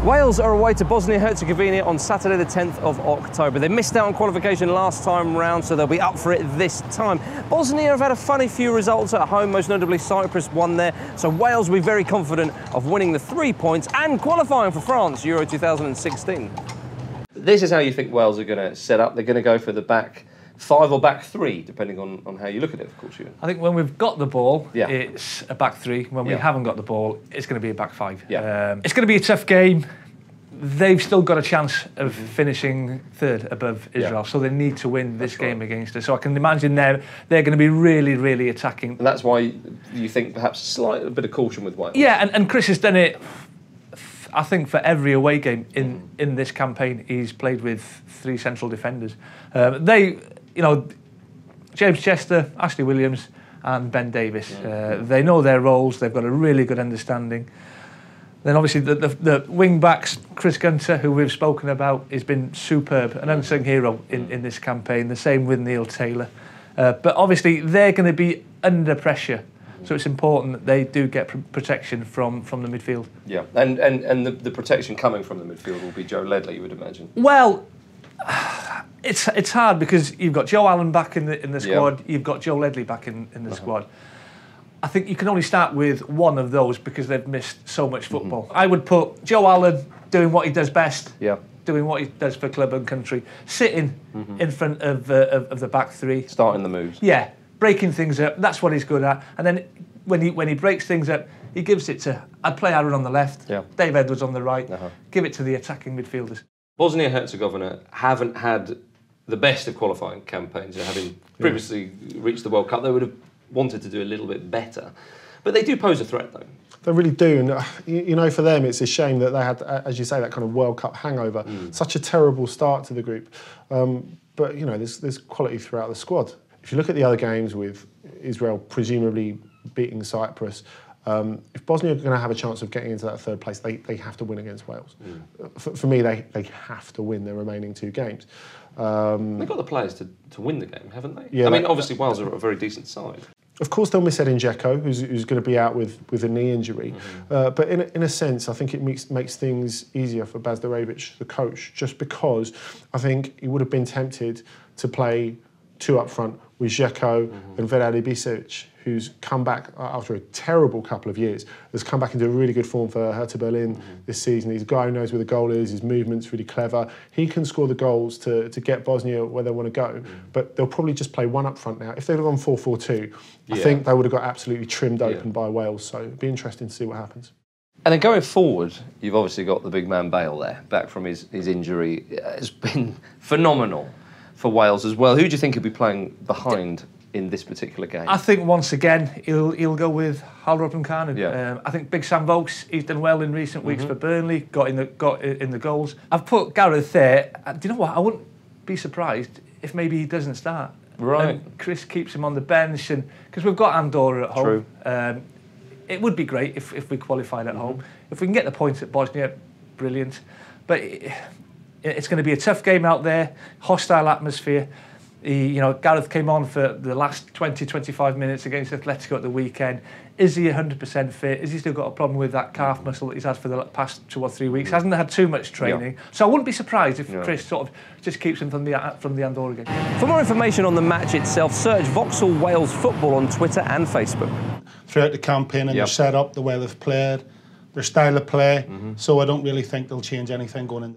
Wales are away to Bosnia-Herzegovina on Saturday the 10th of October. They missed out on qualification last time round, so they'll be up for it this time. Bosnia have had a funny few results at home, most notably Cyprus won there, so Wales will be very confident of winning the 3 points and qualifying for France, Euro 2016. This is how you think Wales are going to set up. They're going to go for the back 5 or back 3, depending on how you look at it, of course. I think when we've got the ball, it's a back 3. When we haven't got the ball, it's going to be a back 5. It's going to be a tough game. They've still got a chance of finishing 3rd above Israel, so they need to win this game against us. So I can imagine they're going to be really, really attacking. And that's why you think perhaps a slight bit of caution with Wales. Yeah, and Chris has done it, I think, for every away game in this campaign. He's played with 3 central defenders. James Chester, Ashley Williams and Ben Davis. They know their roles. They've got a really good understanding. Then obviously the wing backs, Chris Gunter, who we've spoken about, has been superb, an unsung hero in this campaign. The same with Neil Taylor. But obviously they're going to be under pressure, so it's important that they do get protection from the midfield. Yeah, and the protection coming from the midfield will be Joe Ledley, you would imagine. Well, it's hard because you've got Joe Allen back in the squad, you've got Joe Ledley back in the squad. I think you can only start with one of those because they've missed so much football. I would put Joe Allen doing what he does best, doing what he does for club and country, sitting in front of the back 3. Starting the moves. Yeah, breaking things up, that's what he's good at. And then when he breaks things up, he gives it to, I'd play Aaron on the left, Dave Edwards on the right, give it to the attacking midfielders. Bosnia-Herzegovina haven't had the best of qualifying campaigns, having previously reached the World Cup. They would have wanted to do a little bit better. But they do pose a threat, though. They really do. And, for them, it's a shame that they had, as you say, that kind of World Cup hangover. Such a terrible start to the group. But, there's quality throughout the squad. If you look at the other games with Israel presumably beating Cyprus, if Bosnia are going to have a chance of getting into that 3rd place, they have to win against Wales. For me, they have to win their remaining 2 games. They've got the players to win the game, haven't they? Yeah, obviously Wales are a very decent side. Of course, they'll miss Edin Dzeko, who's going to be out with a knee injury. But in a sense, I think it makes things easier for Baz Darabic, the coach, just because I think he would have been tempted to play 2 up front with Dzeko and Vedad Ibisevic, who's come back after a terrible couple of years, has come back into a really good form for Hertha Berlin this season. He's a guy who knows where the goal is, his movement's really clever. He can score the goals to get Bosnia where they want to go, but they'll probably just play 1 up front now. If they'd have gone 4-4-2, I think they would have got absolutely trimmed open by Wales, so it'd be interesting to see what happens. And then going forward, you've obviously got the big man Bale there, back from his injury. It's been phenomenal for Wales as well. Who do you think he'll be playing behind in this particular game? I think once again he'll go with Halrob Kanu. I think Big Sam Vauxhall, he's done well in recent weeks for Burnley, got in the goals. I've put Gareth there. Do you know what? I wouldn't be surprised if maybe he doesn't start. Right. And Chris keeps him on the bench, and because we've got Andorra at home. It would be great if we qualified at home. If we can get the points at Bosnia, brilliant. But it's going to be a tough game out there, hostile atmosphere. Gareth came on for the last 20-25 minutes against Atletico at the weekend. Is he 100% fit? Has he still got a problem with that calf muscle that he's had for the past 2 or 3 weeks? Hasn't had too much training. So I wouldn't be surprised if Chris sort of just keeps him from the Andorra game. For more information on the match itself, search Vauxhall Wales Football on Twitter and Facebook. Throughout the campaign and their set up, the way they've played, their style of play, so I don't really think they'll change anything going in.